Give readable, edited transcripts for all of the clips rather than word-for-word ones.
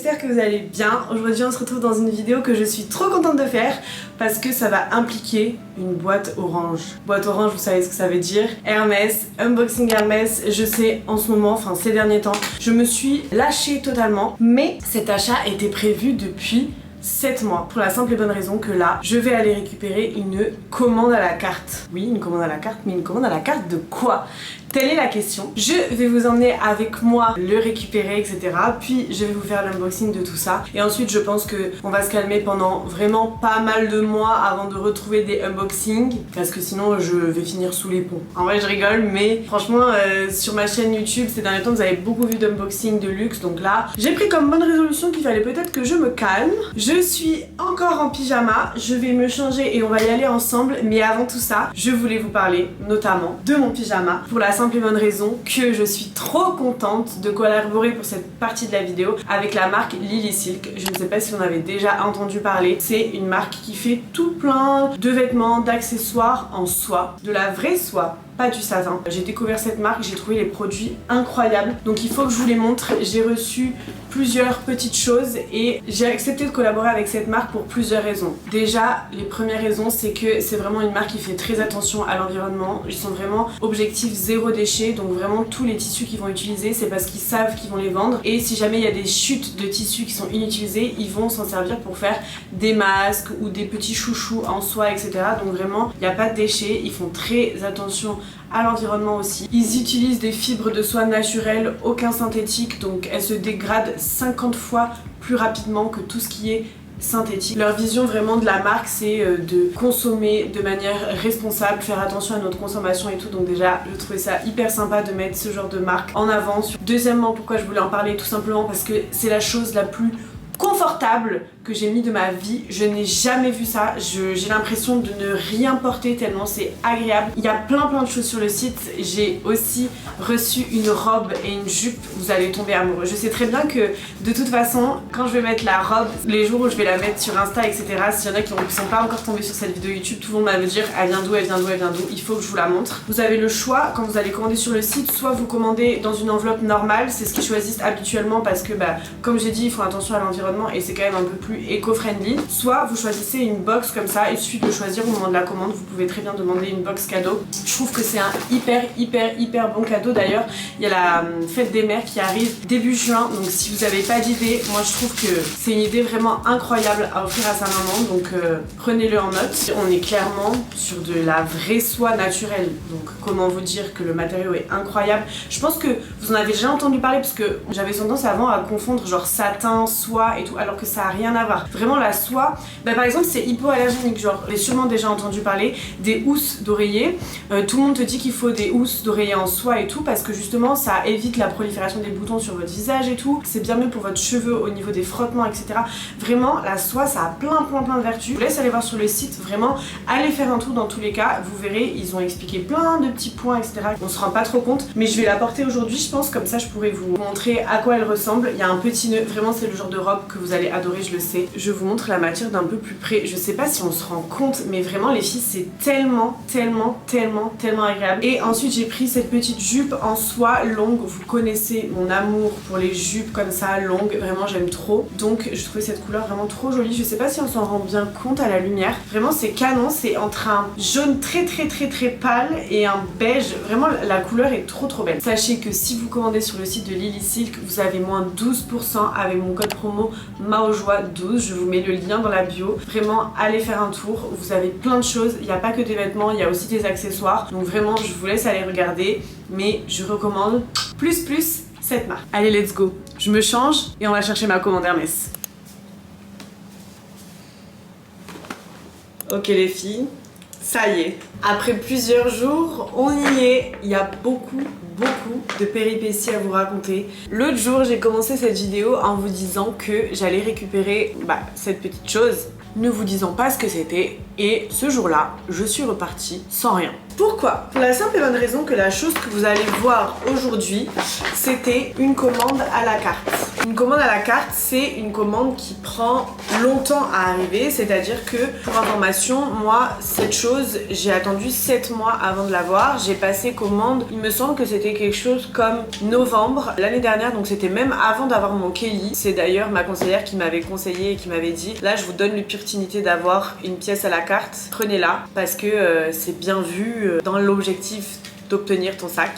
j'espère que vous allez bien. Aujourd'hui on se retrouve dans une vidéo que je suis trop contente de faire parce que ça va impliquer une boîte orange. Boîte orange, vous savez ce que ça veut dire. Hermès, unboxing Hermès, je sais en ce moment, enfin ces derniers temps, je me suis lâchée totalement, mais cet achat était prévu depuis 7 mois, pour la simple et bonne raison que là, je vais aller récupérer une commande à la carte. Oui, une commande à la carte, mais une commande à la carte de quoi? Telle est la question. Je vais vous emmener avec moi le récupérer, etc. Puis je vais vous faire l'unboxing de tout ça. Et ensuite, je pense qu'on va se calmer pendant vraiment pas mal de mois avant de retrouver des unboxings. Parce que sinon, je vais finir sous les ponts. En vrai, je rigole, mais franchement, sur ma chaîne YouTube, ces derniers temps, vous avez beaucoup vu d'unboxing de luxe. Donc là, j'ai pris comme bonne résolution qu'il fallait peut-être que je me calme. Je suis encore en pyjama. Je vais me changer et on va y aller ensemble. Mais avant tout ça, je voulais vous parler notamment de mon pyjama. Pour la simple et bonne raison que je suis trop contente de collaborer pour cette partie de la vidéo avec la marque Lily Silk. Je ne sais pas si on avait déjà entendu parler. C'est une marque qui fait tout plein de vêtements, d'accessoires en soie, de la vraie soie, pas du satin. J'ai découvert cette marque, j'ai trouvé les produits incroyables, donc il faut que je vous les montre. J'ai reçu plusieurs petites choses et j'ai accepté de collaborer avec cette marque pour plusieurs raisons. Déjà, les premières raisons, c'est que c'est vraiment une marque qui fait très attention à l'environnement. Ils sont vraiment objectif zéro déchet, donc vraiment tous les tissus qu'ils vont utiliser, c'est parce qu'ils savent qu'ils vont les vendre, et si jamais il y a des chutes de tissus qui sont inutilisés, ils vont s'en servir pour faire des masques ou des petits chouchous en soie, etc. Donc vraiment, il n'y a pas de déchets, ils font très attention à l'environnement aussi. Ils utilisent des fibres de soie naturelles, aucun synthétique, donc elles se dégradent 50 fois plus rapidement que tout ce qui est synthétique. Leur vision vraiment de la marque, c'est de consommer de manière responsable, faire attention à notre consommation et tout, donc déjà je trouvais ça hyper sympa de mettre ce genre de marque en avant. Deuxièmement, pourquoi je voulais en parler, tout simplement parce que c'est la chose la plus confortable que j'ai mis de ma vie. Je n'ai jamais vu ça. J'ai l'impression de ne rien porter tellement c'est agréable. Il y a plein de choses sur le site. J'ai aussi reçu une robe et une jupe. Vous allez tomber amoureux. Je sais très bien que de toute façon, quand je vais mettre la robe, les jours où je vais la mettre sur Insta, etc., s'il y en a qui sont pas encore tombés sur cette vidéo YouTube, tout le monde va me dire elle vient d'où, elle vient d'où, elle vient d'où. Il faut que je vous la montre. Vous avez le choix quand vous allez commander sur le site, soit vous commandez dans une enveloppe normale, c'est ce qu'ils choisissent habituellement parce que comme j'ai dit, ils font attention à l'environnement et c'est quand même un peu plus éco-friendly. Soit vous choisissez une box comme ça, il suffit de le choisir au moment de la commande. Vous pouvez très bien demander une box cadeau. Je trouve que c'est un hyper bon cadeau. D'ailleurs, il y a la fête des mères qui arrive début juin, donc si vous n'avez pas d'idée, moi je trouve que c'est une idée vraiment incroyable à offrir à sa maman, donc prenez-le en note. On est clairement sur de la vraie soie naturelle, donc comment vous dire que le matériau est incroyable. Je pense que vous en avez déjà entendu parler parce que j'avais tendance avant à confondre genre satin, soie et tout, alors que ça a rien à voir. Vraiment la soie, par exemple c'est hypoallergénique, genre j'ai sûrement déjà entendu parler des housses d'oreiller. Tout le monde te dit qu'il faut des housses d'oreiller en soie et tout parce que justement ça évite la prolifération des boutons sur votre visage et tout. C'est bien mieux pour votre cheveu au niveau des frottements, etc. Vraiment la soie ça a plein de vertus. Je vous laisse aller voir sur le site, vraiment allez faire un tour dans tous les cas, vous verrez ils ont expliqué plein de petits points, etc. On se rend pas trop compte, mais je vais la porter aujourd'hui je pense, comme ça je pourrais vous montrer à quoi elle ressemble. Il y a un petit nœud, vraiment c'est le genre de robe que vous allez adorer, je le sais. Je vous montre la matière d'un peu plus près. Je sais pas si on se rend compte, mais vraiment les filles c'est tellement agréable. Et ensuite j'ai pris cette petite jupe en soie longue. Vous connaissez mon amour pour les jupes comme ça longues, vraiment j'aime trop. Donc je trouvais cette couleur vraiment trop jolie. Je sais pas si on s'en rend bien compte à la lumière. Vraiment c'est canon, c'est entre un jaune très pâle et un beige. Vraiment la couleur est trop belle. Sachez que si vous commandez sur le site de Lily Silk, vous avez moins 12% avec mon code promo MAOJOIE12. Je vous mets le lien dans la bio. Vraiment, allez faire un tour. Vous avez plein de choses. Il n'y a pas que des vêtements, il y a aussi des accessoires. Donc vraiment, je vous laisse aller regarder. Mais je recommande plus cette marque. Allez, let's go. Je me change et on va chercher ma commande Hermès. Ok les filles, ça y est. Après plusieurs jours, on y est. Il y a beaucoup de péripéties à vous raconter. L'autre jour, j'ai commencé cette vidéo en vous disant que j'allais récupérer cette petite chose, ne vous disant pas ce que c'était. Et ce jour-là, je suis repartie sans rien. Pourquoi? Pour la simple et bonne raison que la chose que vous allez voir aujourd'hui, c'était une commande à la carte. Une commande à la carte, c'est une commande qui prend longtemps à arriver, c'est-à-dire que, pour information, moi, cette chose, j'ai attendu 7 mois avant de l'avoir. J'ai passé commande, il me semble que c'était quelque chose comme novembre l'année dernière, donc c'était même avant d'avoir mon Kelly. C'est d'ailleurs ma conseillère qui m'avait conseillé et qui m'avait dit, là, je vous donne l'opportunité d'avoir une pièce à la carte, prenez-la, parce que c'est bien vu dans l'objectif d'obtenir ton sac.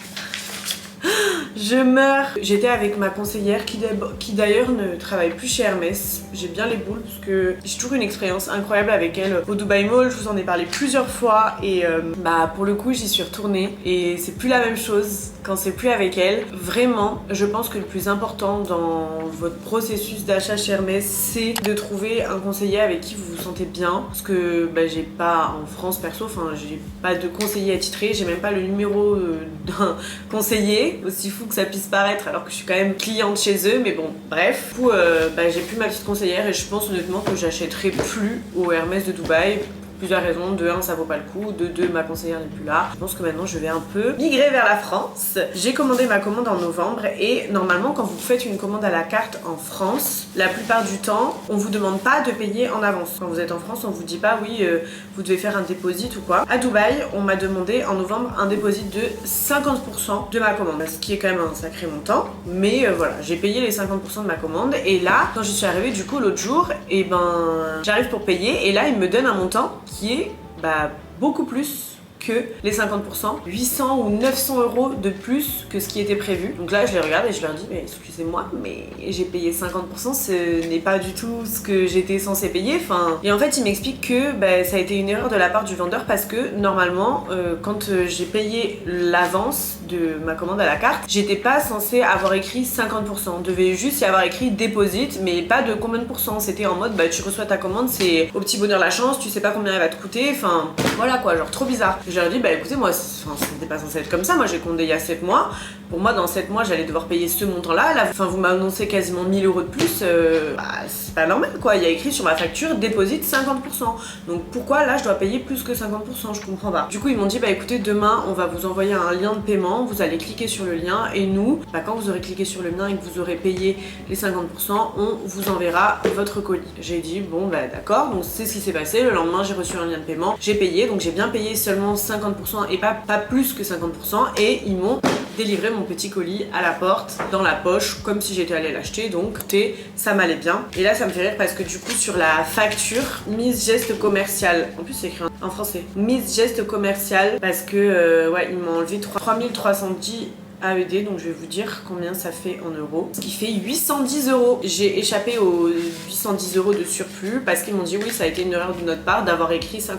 Je meurs. J'étais avec ma conseillère qui d'ailleurs ne travaille plus chez Hermès. J'ai bien les boules parce que j'ai toujours une expérience incroyable avec elle au Dubai Mall. Je vous en ai parlé plusieurs fois et pour le coup j'y suis retournée et c'est plus la même chose quand c'est plus avec elle. Vraiment, je pense que le plus important dans votre processus d'achat chez Hermès, c'est de trouver un conseiller avec qui vous vous sentez bien. Parce que j'ai pas en France perso, enfin j'ai pas de conseiller attitré, j'ai même pas le numéro d'un conseiller, aussi fou que ça puisse paraître alors que je suis quand même cliente chez eux, mais bon, bref. Du coup, j'ai plus ma petite conseillère et je pense honnêtement que j'achèterai plus au Hermès de Dubaï. Plusieurs raisons, de 1 ça vaut pas le coup, de 2 ma conseillère n'est plus là. Je pense que maintenant je vais un peu migrer vers la France. J'ai commandé ma commande en novembre et normalement quand vous faites une commande à la carte en France, la plupart du temps on vous demande pas de payer en avance. Quand vous êtes en France on vous dit pas oui vous devez faire un dépôt ou quoi. À Dubaï on m'a demandé en novembre un dépôt de 50% de ma commande, ce qui est quand même un sacré montant, mais voilà, j'ai payé les 50% de ma commande et là quand j'y suis arrivée du coup l'autre jour, et j'arrive pour payer et là il me donne un montant qui est beaucoup plus que les 50%, 800 ou 900 euros de plus que ce qui était prévu. Donc là je les regarde et je leur dis mais excusez-moi mais j'ai payé 50%, ce n'est pas du tout ce que j'étais censée payer. Et en fait il m'explique que ça a été une erreur de la part du vendeur parce que normalement quand j'ai payé l'avance de ma commande à la carte, j'étais pas censée avoir écrit 50%, on devait juste y avoir écrit deposit mais pas de combien de pourcents. C'était en mode tu reçois ta commande, c'est au petit bonheur la chance, tu sais pas combien elle va te coûter, voilà quoi, genre trop bizarre. Je leur dis écoutez moi c'était pas censé être comme ça, moi j'ai commandé il y a 7 mois, pour moi dans 7 mois j'allais devoir payer ce montant là, vous m'annoncez quasiment 1000 euros de plus, c'est pas normal quoi, il y a écrit sur ma facture deposit 50%, donc pourquoi là je dois payer plus que 50%, je comprends pas. Du coup ils m'ont dit écoutez demain on va vous envoyer un lien de paiement, vous allez cliquer sur le lien et nous, quand vous aurez cliqué sur le lien et que vous aurez payé les 50%, on vous enverra votre colis. J'ai dit bon d'accord, donc c'est ce qui s'est passé, le lendemain j'ai reçu un lien de paiement, j'ai payé, donc j'ai bien payé seulement 50% et pas plus que 50% et ils m'ont délivré mon petit colis à la porte, dans la poche, comme si j'étais allée l'acheter, donc ça m'allait bien. Et là ça me fait rire parce que du coup sur la facture, mise geste commercial, en plus c'est écrit en français, mise geste commercial parce que ils m'ont enlevé 3310 AED, donc je vais vous dire combien ça fait en euros. Ce qui fait 810 euros. J'ai échappé aux 810 euros de surplus parce qu'ils m'ont dit oui ça a été une erreur de notre part d'avoir écrit 50%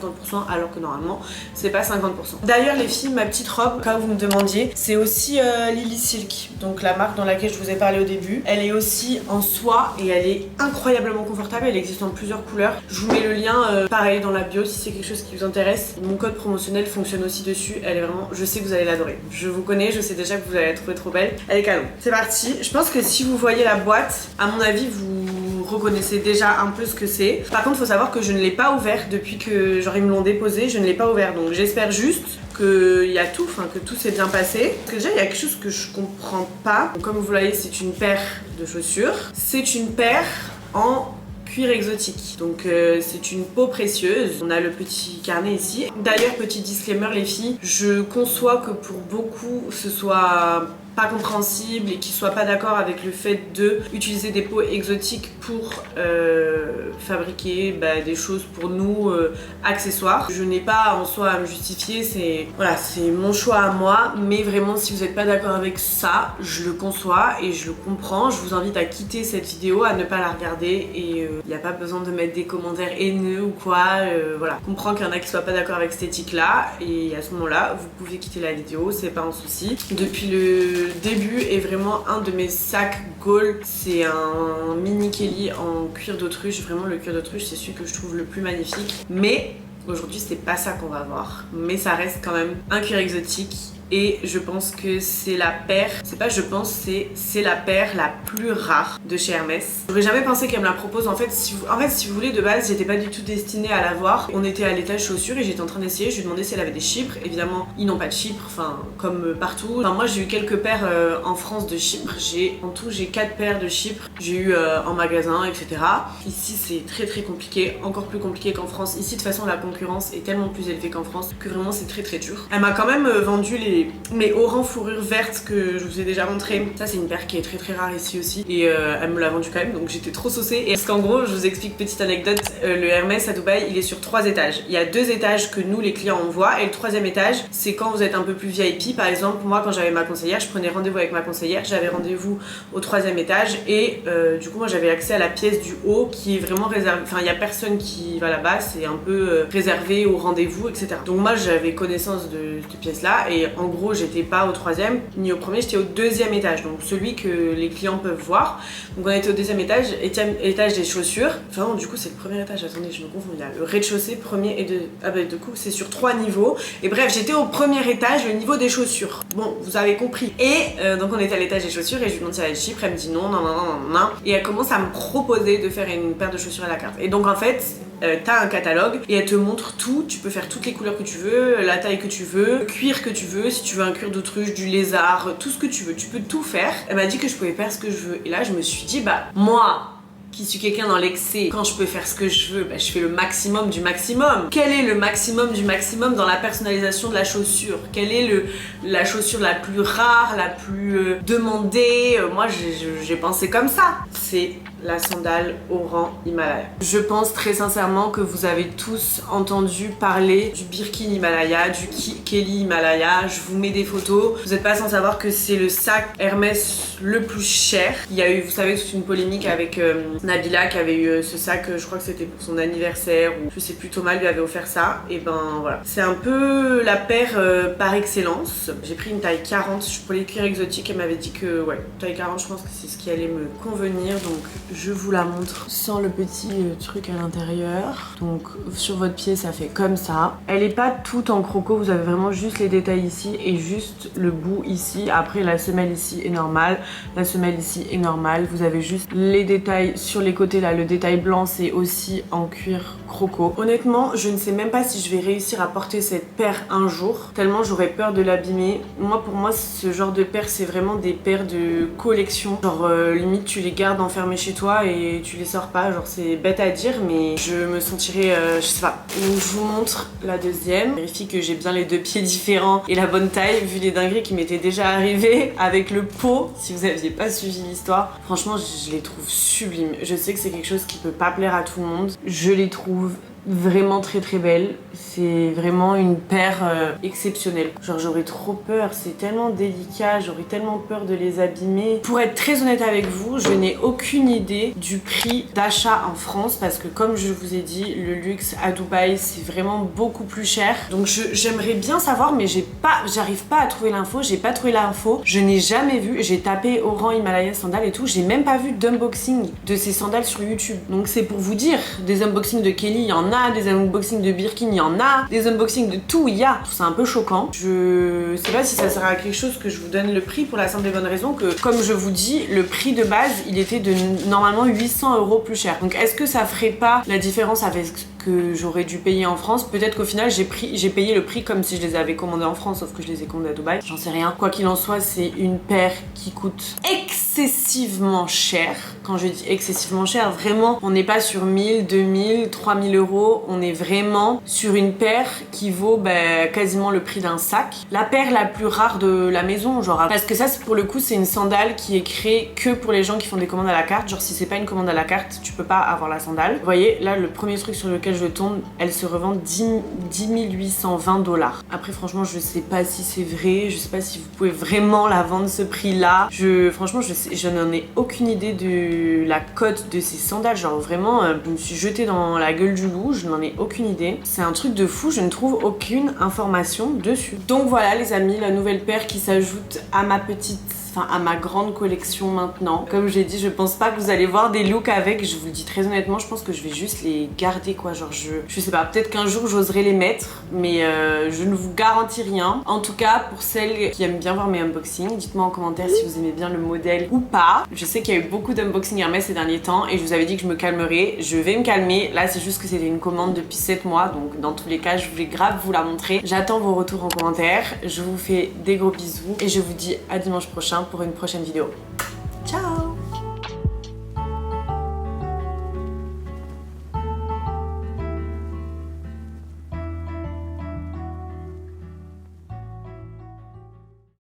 alors que normalement c'est pas 50%. D'ailleurs les filles, ma petite robe, quand vous me demandiez, c'est aussi Lily Silk, donc la marque dans laquelle je vous ai parlé au début. Elle est aussi en soie et elle est incroyablement confortable, elle existe en plusieurs couleurs. Je vous mets le lien pareil dans la bio si c'est quelque chose qui vous intéresse. Mon code promotionnel fonctionne aussi dessus, elle est vraiment, je sais que vous allez l'adorer. Je vous connais, je sais déjà que vous allez la trouver trop belle. Elle est canon. C'est parti. Je pense que si vous voyez la boîte, à mon avis, vous reconnaissez déjà un peu ce que c'est. Par contre, il faut savoir que je ne l'ai pas ouvert depuis que ils me l'ont déposé. Je ne l'ai pas ouvert. Donc j'espère juste qu'il y a tout, que tout s'est bien passé. Parce que déjà, il y a quelque chose que je comprends pas. Donc, comme vous voyez, c'est une paire de chaussures. C'est une paire en cuir exotique, donc c'est une peau précieuse. On a le petit carnet ici. D'ailleurs, petit disclaimer les filles, je conçois que pour beaucoup ce soit pas compréhensible et qu'ils soient pas d'accord avec le fait de utiliser des peaux exotiques pour fabriquer des choses pour nous accessoires. Je n'ai pas en soi à me justifier, c'est mon choix à moi, mais vraiment si vous n'êtes pas d'accord avec ça, je le conçois et je le comprends. Je vous invite à quitter cette vidéo, à ne pas la regarder et il n'y a pas besoin de mettre des commentaires haineux ou quoi, voilà. Je comprends qu'il y en a qui soient pas d'accord avec cette éthique là et à ce moment là vous pouvez quitter la vidéo, c'est pas un souci. Depuis le début est vraiment un de mes sacs goal, c'est un mini Kelly en cuir d'autruche. Vraiment le cuir d'autruche c'est celui que je trouve le plus magnifique, mais aujourd'hui c'est pas ça qu'on va voir, mais ça reste quand même un cuir exotique et je pense que c'est la paire, c'est pas je pense, c'est la paire la plus rare de chez Hermès. J'aurais jamais pensé qu'elle me la propose. En fait, si vous voulez, de base, j'étais pas du tout destinée à la voir. On était à l'étage chaussures et j'étais en train d'essayer. Je lui ai demandé si elle avait des chypres. Évidemment, ils n'ont pas de chypres, enfin, comme partout. Enfin, moi, j'ai eu quelques paires en France de chypres. En tout, j'ai 4 paires de chypres. J'ai eu en magasin, etc. Ici, c'est très très compliqué, encore plus compliqué qu'en France. Ici, de toute façon, la concurrence est tellement plus élevée qu'en France que vraiment, c'est très très dur. Elle m'a quand même vendu mes orangs fourrure verte que je vous ai déjà montré. Ça, c'est une paire qui est très très rare ici aussi. Et elle me l'a vendu quand même, donc j'étais trop saucée. Et parce qu'en gros, je vous explique petite anecdote, le Hermès à Dubaï, il est sur 3 étages. Il y a 2 étages que nous, les clients, on voit, et le 3e étage, c'est quand vous êtes un peu plus VIP. Par exemple, moi, quand j'avais ma conseillère, je prenais rendez-vous avec ma conseillère, j'avais rendez-vous au 3e étage, et du coup, moi, j'avais accès à la pièce du haut qui est vraiment réservée. Enfin, il y a personne qui va là-bas, c'est un peu réservé au rendez-vous, etc. Donc moi, j'avais connaissance de cette pièce-là, et en gros, j'étais pas au 3e ni au 1er, j'étais au 2e étage, donc celui que les clients peuvent voir. Donc on était au 2e étage, étage des chaussures. Enfin non, du coup c'est le 1er étage, attendez, je me confonds, il y a le rez-de-chaussée, 1er et 2. Ah bah du coup c'est sur 3 niveaux. Et bref, j'étais au 1er étage, le niveau des chaussures. Bon, vous avez compris. Et donc on était à l'étage des chaussures et je lui demande si elle a des chypres, elle me dit non, non, non, non, non. Et elle commence à me proposer de faire une paire de chaussures à la carte. Et donc en fait, t'as un catalogue et elle te montre tout, tu peux faire toutes les couleurs que tu veux, la taille que tu veux, le cuir que tu veux, si tu veux un cuir d'autruche, du lézard, tout ce que tu veux, tu peux tout faire. Elle m'a dit que je pouvais faire ce que je veux. Et là je me suis dit, bah moi qui suis quelqu'un dans l'excès, quand je peux faire ce que je veux, bah, je fais le maximum du maximum. Quel est le maximum du maximum dans la personnalisation de la chaussure? Quelle est la chaussure la plus rare, la plus demandée? Moi j'ai pensé comme ça. C'est la sandale Oran Himalaya. Je pense très sincèrement que vous avez tous entendu parler du Birkin Himalaya, du Kelly Himalaya. Je vous mets des photos. Vous n'êtes pas sans savoir que c'est le sac Hermès le plus cher. Il y a eu, vous savez, toute une polémique avec Nabila qui avait eu ce sac, je crois que c'était pour son anniversaire ou je sais plus, Thomas lui avait offert ça. Et ben voilà. C'est un peu la paire par excellence. J'ai pris une taille 40 pour les cuirs exotiques. Elle m'avait dit que ouais, taille 40, je pense que c'est ce qui allait me convenir. Donc je vous la montre sans le petit truc à l'intérieur. Donc sur votre pied ça fait comme ça. Elle est pas toute en croco, vous avez vraiment juste les détails ici et juste le bout ici. Après la semelle ici est normale, la semelle ici est normale. Vous avez juste les détails sur les côtés là, le détail blanc c'est aussi en cuir croco. Honnêtement je ne sais même pas si je vais réussir à porter cette paire un jour, tellement j'aurais peur de l'abîmer. Pour moi ce genre de paire c'est vraiment des paires de collection. Genre limite tu les gardes enfermées chez toi et tu les sors pas, genre c'est bête à dire mais je me sentirais, je sais pas. Donc je vous montre la deuxième, vérifie que j'ai bien les 2 pieds différents et la bonne taille vu les dingueries qui m'étaient déjà arrivées avec le pot. Si vous aviez pas suivi l'histoire, franchement je les trouve sublimes. Je sais que c'est quelque chose qui peut pas plaire à tout le monde, je les trouve vraiment très très belle. C'est vraiment une paire exceptionnelle. Genre j'aurais trop peur, c'est tellement délicat, j'aurais tellement peur de les abîmer. Pour être très honnête avec vous, je n'ai aucune idée du prix d'achat en France parce que comme je vous ai dit, le luxe à Dubaï c'est vraiment beaucoup plus cher. Donc j'aimerais bien savoir mais j'arrive pas à trouver l'info, j'ai pas trouvé l'info. Je n'ai jamais vu, j'ai tapé Oran Himalaya sandales et tout, j'ai même pas vu d'unboxing de ces sandales sur YouTube. Donc c'est pour vous dire, des unboxings de Kelly, il y en a, des unboxings de Birkin, il y en a, des unboxings de tout, il y a. C'est un peu choquant. Je sais pas si ça sert à quelque chose que je vous donne le prix pour la simple et bonne raison que, comme je vous dis, le prix de base, il était de normalement 800 € plus cher. Donc est-ce que ça ferait pas la différence avec que j'aurais dû payer en France? Peut-être qu'au final j'ai payé le prix comme si je les avais commandés en France, sauf que je les ai commandés à Dubaï. J'en sais rien. Quoi qu'il en soit, c'est une paire qui coûte excessivement cher. Quand je dis excessivement cher, vraiment, on n'est pas sur 1000, 2000, 3000 €. On est vraiment sur une paire qui vaut quasiment le prix d'un sac. La paire la plus rare de la maison, genre. Parce que ça, pour le coup, c'est une sandale qui est créée que pour les gens qui font des commandes à la carte. Genre, si c'est pas une commande à la carte, tu peux pas avoir la sandale. Vous voyez, là, le premier truc sur lequel je tombe, elle se revend 10 820 $. Après, franchement, je sais pas si c'est vrai. Je sais pas si vous pouvez vraiment la vendre ce prix-là. Franchement, je n'en ai aucune idée de la cote de ces sandales. Genre, vraiment, je me suis jetée dans la gueule du loup. Je n'en ai aucune idée. C'est un truc de fou, je ne trouve aucune information dessus. Donc voilà les amis, la nouvelle paire qui s'ajoute à ma petite enfin à ma grande collection maintenant. Comme j'ai dit, je pense pas que vous allez voir des looks avec, je vous le dis très honnêtement, je pense que je vais juste les garder quoi, genre je sais pas, peut-être qu'un jour j'oserai les mettre, mais je ne vous garantis rien. En tout cas, pour celles qui aiment bien voir mes unboxings, dites-moi en commentaire si vous aimez bien le modèle ou pas. Je sais qu'il y a eu beaucoup d'unboxing Hermès ces derniers temps et je vous avais dit que je me calmerais, je vais me calmer. Là c'est juste que c'était une commande depuis 7 mois, donc dans tous les cas je voulais grave vous la montrer. J'attends vos retours en commentaire, je vous fais des gros bisous et je vous dis à dimanche prochain pour une prochaine vidéo.